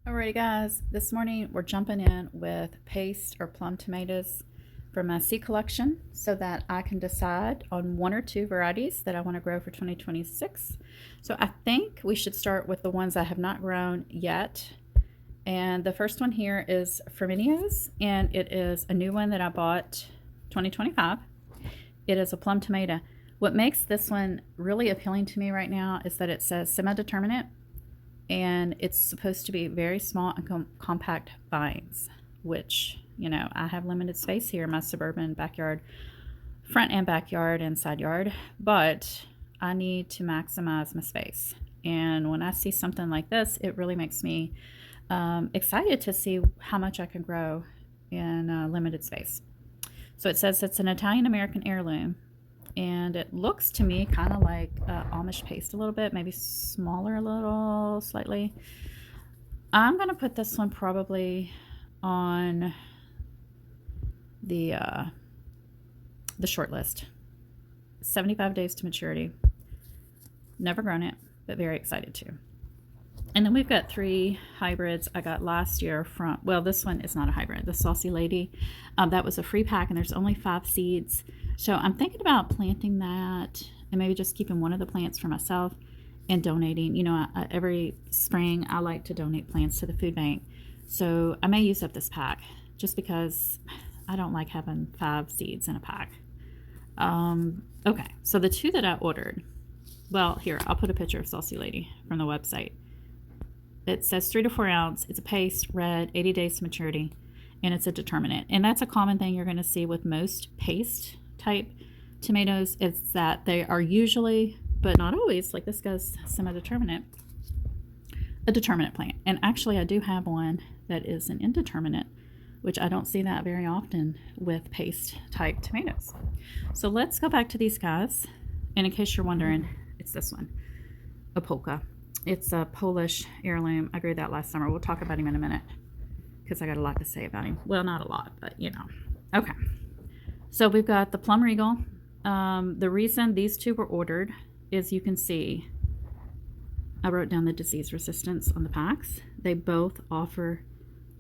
Alrighty guys, this morning we're jumping in with paste or plum tomatoes from my seed collection so that I can decide on one or two varieties that I want to grow for 2026. So I think we should start with the ones I have not grown yet. And the first one here is Varieties, and it is a new one that I bought 2025. It is a plum tomato. What makes this one really appealing to me right now is that it says semi-determinate, and it's supposed to be very small and compact vines, which, you know, I have limited space here in my suburban backyard, front and backyard and side yard, but I need to maximize my space. And when I see something like this, it really makes me excited to see how much I can grow in limited space. So it says it's an Italian-American heirloom, and it looks to me kind of like Amish paste a little bit, maybe smaller a little, slightly. I'm going to put this one probably on the short list. 75 days to maturity. Never grown it, but very excited to. And then we've got three hybrids I got last year from, well, this one is not a hybrid, the Saucy Lady. That was a free pack, and there's only 5 seeds. So I'm thinking about planting that and maybe just keeping one of the plants for myself and donating. You know, every spring I like to donate plants to the food bank. So I may use up this pack just because I don't like having 5 seeds in a pack. Okay, so the 2 that I ordered, well, here, I'll put a picture of Saucy Lady from the website. It says 3 to 4 ounce. It's a paste, red, 80 days to maturity, and it's a determinate. And that's a common thing you're going to see with most paste type tomatoes, is that they are usually, but not always, like this guy's semi-determinate, a determinate plant. And actually I do have one that is an indeterminate, which I don't see that very often with paste type tomatoes. So let's go back to these guys. And in case you're wondering, it's this one, a polka. It's a Polish heirloom. I grew that last summer. We'll talk about him in a minute because I got a lot to say about him. Well, not a lot, but you know. Okay. So we've got the Plum Regal. The reason these 2 were ordered is, you can see I wrote down the disease resistance on the packs. They both offer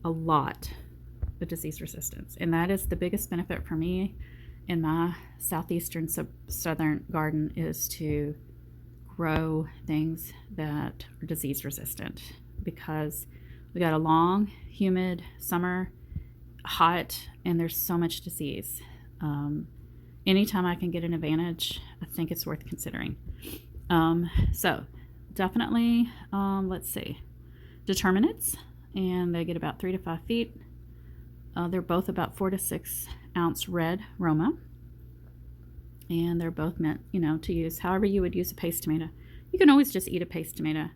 a lot of disease resistance, and that is the biggest benefit for me in my southeastern southern garden, is to grow things that are disease resistant, because we got a long, humid summer, hot, and there's so much disease. Anytime I can get an advantage, I think it's worth considering. So definitely, let's see, determinates, and they get about 3 to 5 feet. They're both about 4 to 6 ounce red Roma, and they're both meant, you know, to use however you would use a paste tomato. You can always just eat a paste tomato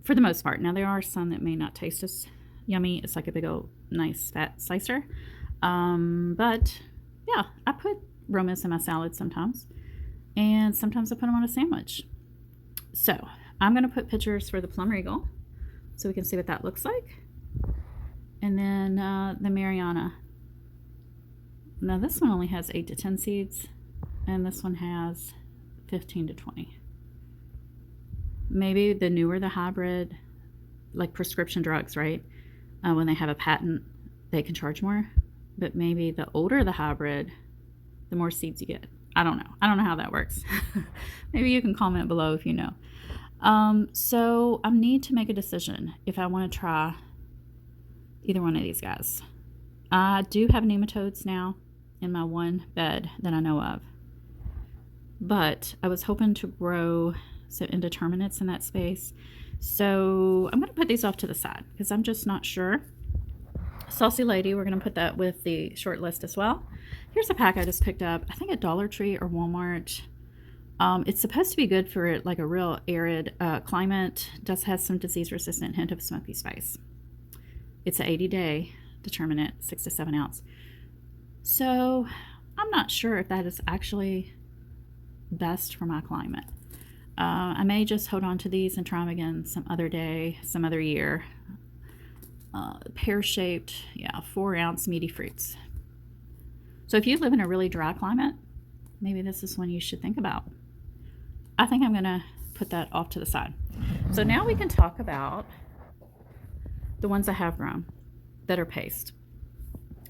for the most part. Now there are some that may not taste as yummy. It's like a big old nice fat slicer. But yeah, I put Romas in my salad sometimes, and sometimes I put them on a sandwich. So I'm going to put pictures for the Plum Regal so we can see what that looks like. And then the Mariana. Now this one only has 8 to 10 seeds, and this one has 15 to 20. Maybe the newer the hybrid, like prescription drugs, right? When they have a patent, they can charge more. But maybe the older the hybrid, the more seeds you get. I don't know. I don't know how that works. Maybe you can comment below if you know. So I need to make a decision if I want to try either one of these guys. I do have nematodes now in my one bed that I know of, but I was hoping to grow some indeterminates in that space. So I'm going to put these off to the side because I'm just not sure. Saucy Lady, we're going to put that with the short list as well. Here's a pack I just picked up, I think at Dollar Tree or Walmart. It's supposed to be good for like a real arid climate. It does have some disease resistant hint of smoky spice. It's an 80-day determinate, 6 to 7 ounce. So I'm not sure if that is actually best for my climate. I may just hold on to these and try them again some other day, some other year. Pear-shaped, yeah, 4 ounce meaty fruits. So if you live in a really dry climate, maybe this is one you should think about. I think I'm going to put that off to the side. So now we can talk about the ones I have grown that are paste.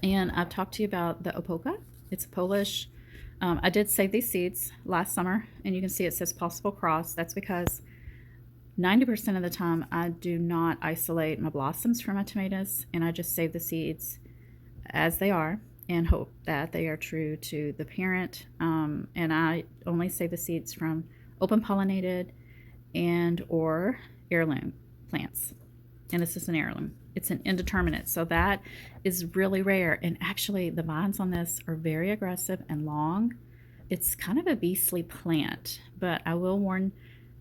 And I've talked to you about the Opoka. It's Polish. I did save these seeds last summer, and you can see it says possible cross. That's because 90% of the time I do not isolate my blossoms from my tomatoes, and I just save the seeds as they are and hope that they are true to the parent. And I only save the seeds from open pollinated and or heirloom plants. And this is an heirloom. It's an indeterminate, so that is really rare. And actually the vines on this are very aggressive and long. It's kind of a beastly plant, but I will warn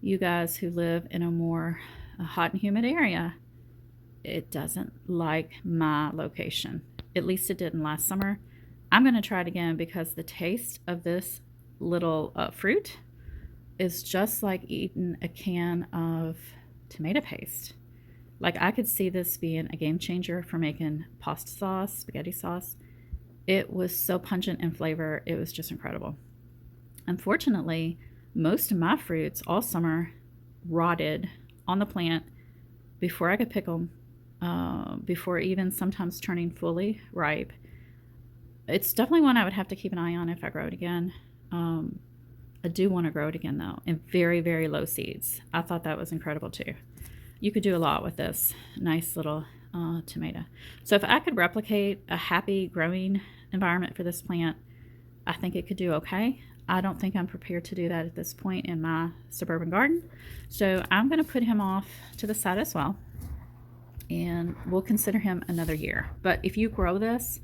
you guys who live in a more hot and humid area, it doesn't like my location. At least it didn't last summer. I'm going to try it again because the taste of this little fruit is just like eating a can of tomato paste. Like, I could see this being a game changer for making pasta sauce, spaghetti sauce. It was so pungent in flavor. It was just incredible. Unfortunately, most of my fruits all summer rotted on the plant before I could pick them, before even sometimes turning fully ripe. It's definitely one I would have to keep an eye on if I grow it again. I do want to grow it again, though, in very, very low seeds. I thought that was incredible, too. You could do a lot with this nice little tomato. So if I could replicate a happy growing environment for this plant, I think it could do okay. I don't think I'm prepared to do that at this point in my suburban garden. So I'm going to put him off to the side as well. And we'll consider him another year. But if you grow this,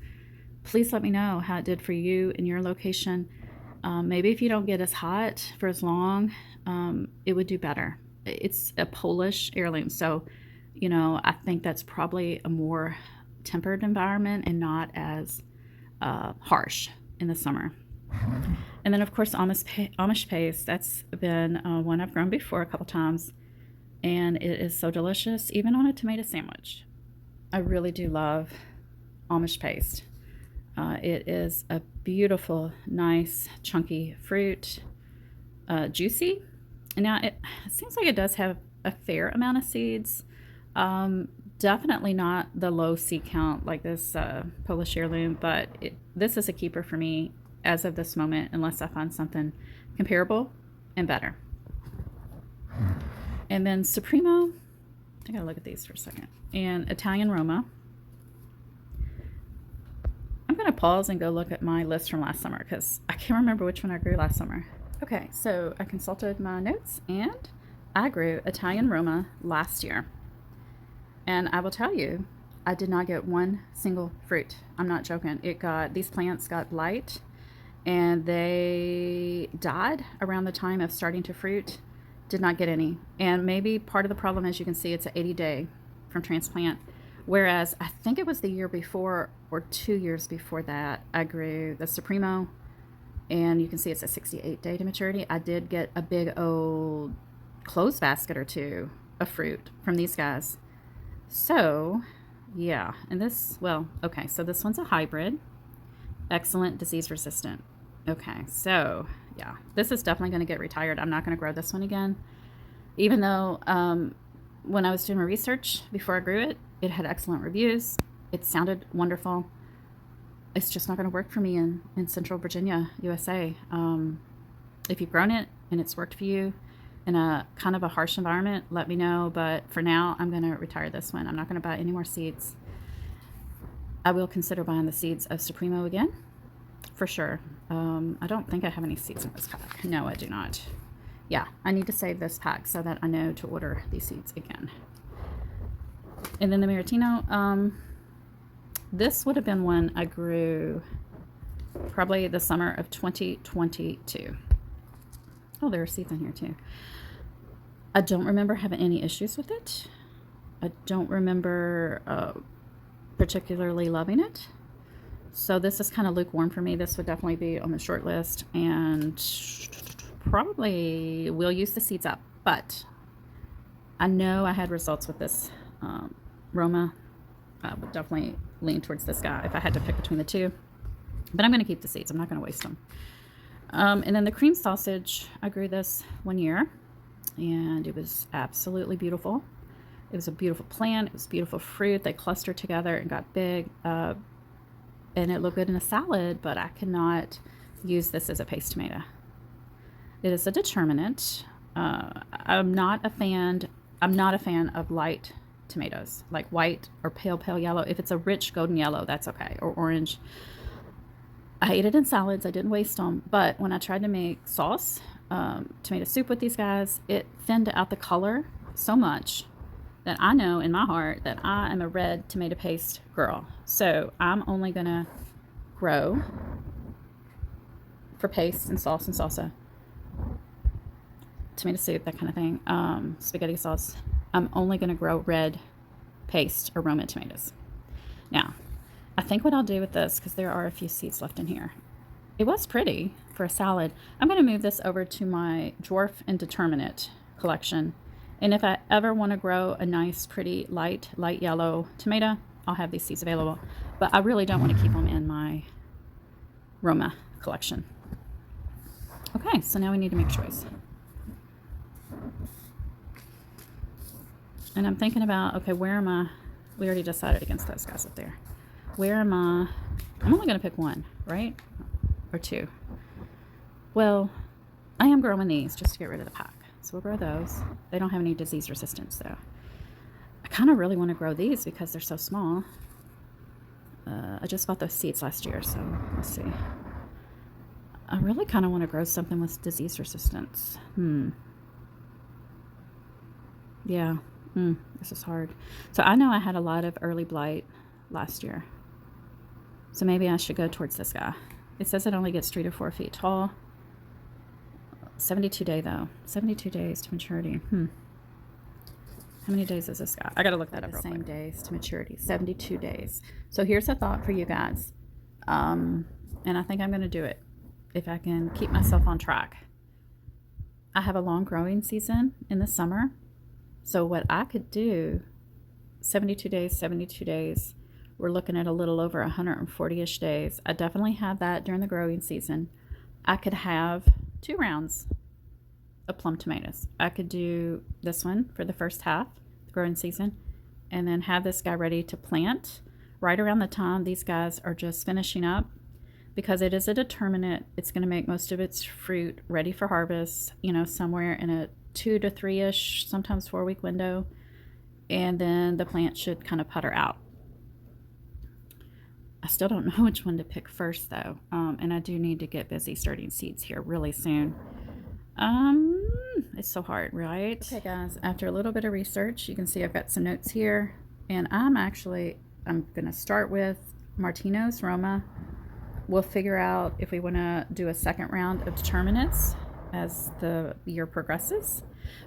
please let me know how it did for you in your location. Maybe if you don't get as hot for as long, it would do better. It's a Polish heirloom, so I think that's probably a more tempered environment and not as harsh in the summer. And then, of course, Amish paste. That's been one I've grown before a couple times, and it is so delicious, even on a tomato sandwich. I really do love Amish paste. It is a beautiful, nice, chunky fruit, juicy. And now it seems like it does have a fair amount of seeds. Definitely not the low seed count like this Polish heirloom, but this is a keeper for me as of this moment, unless I find something comparable and better. And then Supremo, I gotta look at these for a second, and Italian Roma. I'm gonna pause and go look at my list from last summer because I can't remember which one I grew last summer. Okay, so I consulted my notes and I grew Italian Roma last year. And I will tell you, I did not get one single fruit. I'm not joking. These plants got blight and they died around the time of starting to fruit. Did not get any. And maybe part of the problem, as you can see, it's an 80-day from transplant. Whereas I think it was the year before or 2 years before that, I grew the Supremo. And you can see it's a 68-day to maturity. I did get a big old clothes basket or two of fruit from these guys. So, yeah. And this, well, okay. So this one's a hybrid. Excellent disease resistant. Okay. So, yeah. This is definitely going to get retired. I'm not going to grow this one again. Even though when I was doing my research before I grew it, it had excellent reviews. It sounded wonderful. It's just not going to work for me in Central Virginia, USA. If you've grown it and it's worked for you in a kind of a harsh environment, let me know. But for now, I'm going to retire this one. I'm not going to buy any more seeds. I will consider buying the seeds of Supremo again, for sure. I don't think I have any seeds in this pack. No, I do not. Yeah, I need to save this pack so that I know to order these seeds again. And then the Maritino, this would have been one I grew probably the summer of 2022. Oh, there are seeds in here too. I don't remember having any issues with it. I don't remember particularly loving it. So this is kind of lukewarm for me. This would definitely be on the short list and probably will use the seeds up. But I know I had results with this Roma. I would definitely lean towards this guy if I had to pick between the two. But I'm going to keep the seeds. I'm not going to waste them. And then the cream sausage, I grew this 1 year. And it was absolutely beautiful. It was a beautiful plant. It was beautiful fruit. They clustered together and got big. And it looked good in a salad, but I cannot use this as a paste tomato. It is a determinant. I'm not a fan of light tomatoes, like white or pale yellow. If it's a rich golden yellow, that's okay, or orange. I ate it in salads. I didn't waste them. But when I tried to make sauce, tomato soup with these guys, it thinned out the color so much that I know in my heart that I am a red tomato paste girl. So I'm only going to grow for paste and sauce and salsa, tomato soup, that kind of thing, spaghetti sauce. I'm only going to grow red paste or Roma tomatoes. Now, I think what I'll do with this, because there are a few seeds left in here, it was pretty for a salad. I'm going to move this over to my dwarf and determinate collection. And if I ever want to grow a nice, pretty, light yellow tomato, I'll have these seeds available. But I really don't want to keep them in my Roma collection. Okay, so now we need to make a choice. And I'm thinking about, okay, where am I? We already decided against those guys up there. Where am I? I'm only going to pick one, right? Or two. Well, I am growing these just to get rid of the pack. So we'll grow those. They don't have any disease resistance, though. I kind of really want to grow these because they're so small. I just bought those seeds last year, so let's see. I really kind of want to grow something with disease resistance. Yeah. This is hard. So I know I had a lot of early blight last year. So maybe I should go towards this guy. It says it only gets 3 to 4 feet tall. 72 day though. 72 days to maturity. How many days is this guy? I gotta look that up real quick. Same days to maturity. 72 days. So here's a thought for you guys. And I think I'm gonna do it if I can keep myself on track. I have a long growing season in the summer. So what I could do, 72 days, we're looking at a little over 140-ish days. I definitely have that during the growing season. I could have 2 rounds of plum tomatoes. I could do this one for the first half, the growing season, and then have this guy ready to plant right around the time these guys are just finishing up, because it is a determinate. It's going to make most of its fruit ready for harvest, somewhere in a 2 to 3-ish, sometimes 4-week window, and then the plant should kind of putter out. I still don't know which one to pick first though, and I do need to get busy starting seeds here really soon. It's so hard, right? Okay guys, after a little bit of research, you can see I've got some notes here, and I'm gonna start with Martino's Roma. We'll figure out if we want to do a second round of determinants as the year progresses.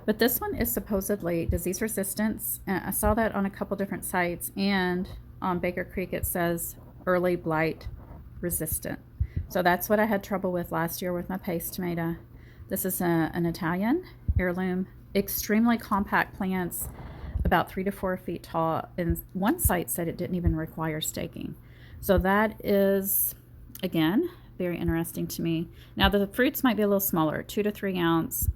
But this one is supposedly disease resistance. I saw that on a couple different sites, and on Baker Creek it says early blight resistant. So that's what I had trouble with last year with my paste tomato. This is an Italian heirloom, extremely compact plants, about 3 to 4 feet tall, and one site said it didn't even require staking. So that is, again, very interesting to me. Now the fruits might be a little smaller, 2 to 3 ounce.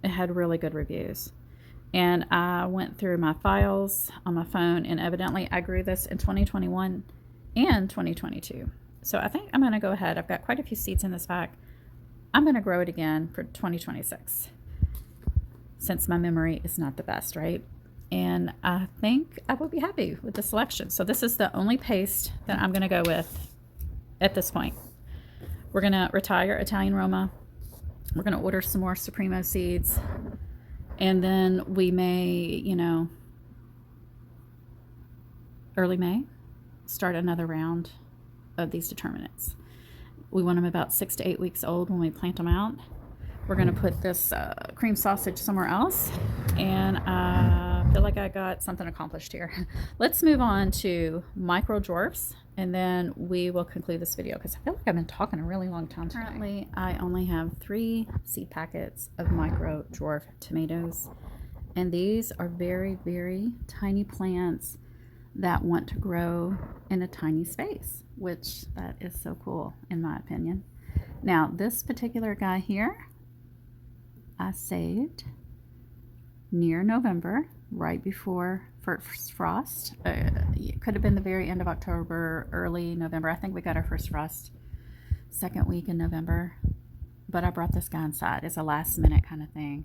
It had really good reviews, and I went through my files on my phone, and evidently I grew this in 2021 and 2022. So I think I'm going to go ahead. I've got quite a few seeds in this pack. I'm going to grow it again for 2026, since my memory is not the best, right? And I think I will be happy with the selection. So this is the only paste that I'm going to go with at this point. We're going to retire Italian Roma. We're going to order some more Supremo seeds. And then we may, early May, start another round of these determinants. We want them about 6 to 8 weeks old when we plant them out. We're going to put this cream sausage somewhere else. And I feel like I got something accomplished here. Let's move on to micro dwarfs, and then we will conclude this video, because I feel like I've been talking a really long time today. Currently, I only have 3 seed packets of micro dwarf tomatoes. And these are very, very tiny plants that want to grow in a tiny space, which that is so cool in my opinion. Now, this particular guy here, I saved near November, right before first frost. It could have been the very end of October, early November. I think we got our first frost second week in November. But I brought this guy inside. It's a last minute kind of thing.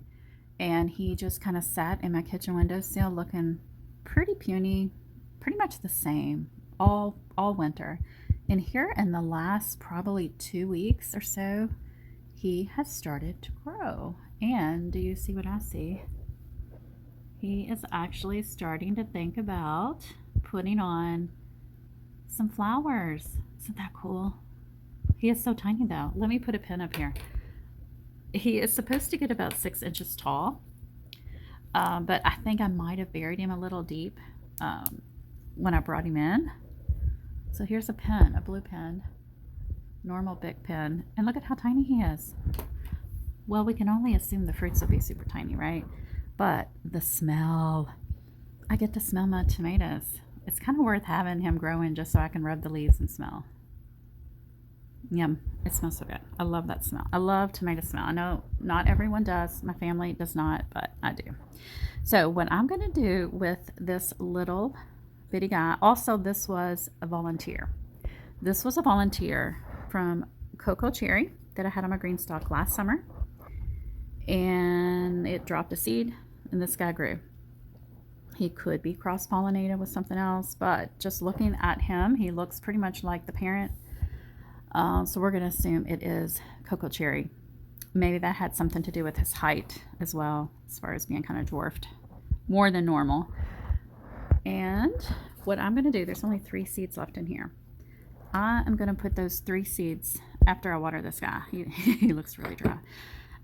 And he just kind of sat in my kitchen windowsill looking pretty puny, pretty much the same all winter. And here in the last probably 2 weeks or so, he has started to grow. And do you see what I see? He is actually starting to think about putting on some flowers. Isn't that cool? He is so tiny though. Let me put a pin up here. He is supposed to get about 6 inches tall, but I think I might have buried him a little deep when I brought him in. So here's a pin, a blue pin, normal big pin, and look at how tiny he is. Well, we can only assume the fruits will be super tiny, right? But the smell, I get to smell my tomatoes. It's kind of worth having him growing just so I can rub the leaves and smell. Yum, it smells so good. I love that smell. I love tomato smell. I know not everyone does. My family does not, but I do. So what I'm going to do with this little bitty guy, also this was a volunteer. This was a volunteer from Cocoa Cherry that I had on my green stalk last summer. And it dropped a seed and this guy grew. He could be cross-pollinated with something else, but just looking at him, he looks pretty much like the parent. So we're going to assume it is Cocoa Cherry. Maybe that had something to do with his height as well, as far as being kind of dwarfed, more than normal. And what I'm going to do, there's only 3 seeds left in here. I am going to put those 3 seeds after I water this guy. He looks really dry.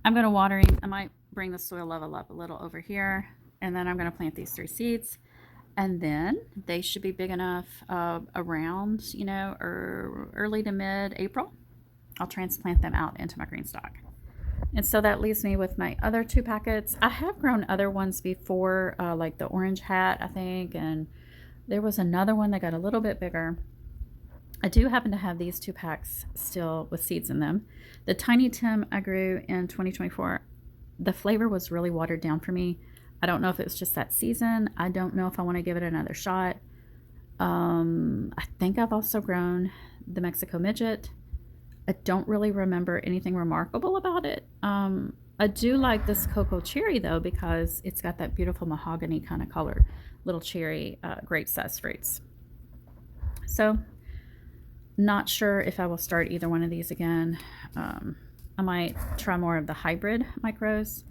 I'm going to water him. I might bring the soil level up a little over here, and then I'm going to plant these 3 seeds. And then they should be big enough around, or early to mid-April. I'll transplant them out into my green stock. And so that leaves me with my other 2 packets. I have grown other ones before, like the orange hat, I think. And there was another one that got a little bit bigger. I do happen to have these 2 packs still with seeds in them. The Tiny Tim I grew in 2024. The flavor was really watered down for me. I don't know if it's just that season. I don't know if I want to give it another shot. I think I've also grown the Mexico Midget. I don't really remember anything remarkable about it. I do like this Cocoa Cherry though, because it's got that beautiful mahogany kind of colored little cherry grape-sized fruits. So not sure if I will start either one of these again. I might try more of the hybrid micros,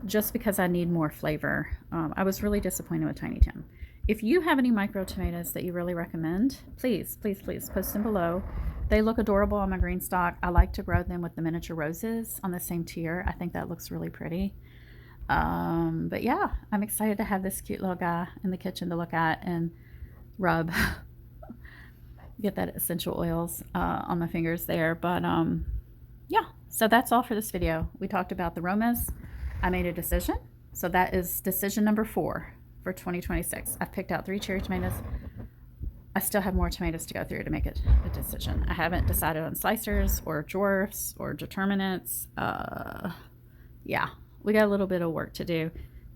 just because I need more flavor. I was really disappointed with Tiny Tim. If you have any micro tomatoes that you really recommend, please, please, please post them below. They look adorable on my green stock. I like to grow them with the miniature roses on the same tier. I think that looks really pretty. But yeah, I'm excited to have this cute little guy in the kitchen to look at and rub. Get that essential oils on my fingers there. But yeah, so that's all for this video. We talked about the Romas. I made a decision. So that is decision number 4 for 2026. I've picked out 3 cherry tomatoes. I still have more tomatoes to go through to make it a decision. I haven't decided on slicers or dwarfs or determinants. Yeah, we got a little bit of work to do.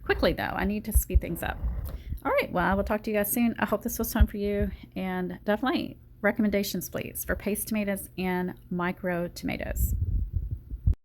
Quickly though, I need to speed things up. All right, well, I will talk to you guys soon. I hope this was fun for you, and definitely recommendations please for paste tomatoes and micro tomatoes.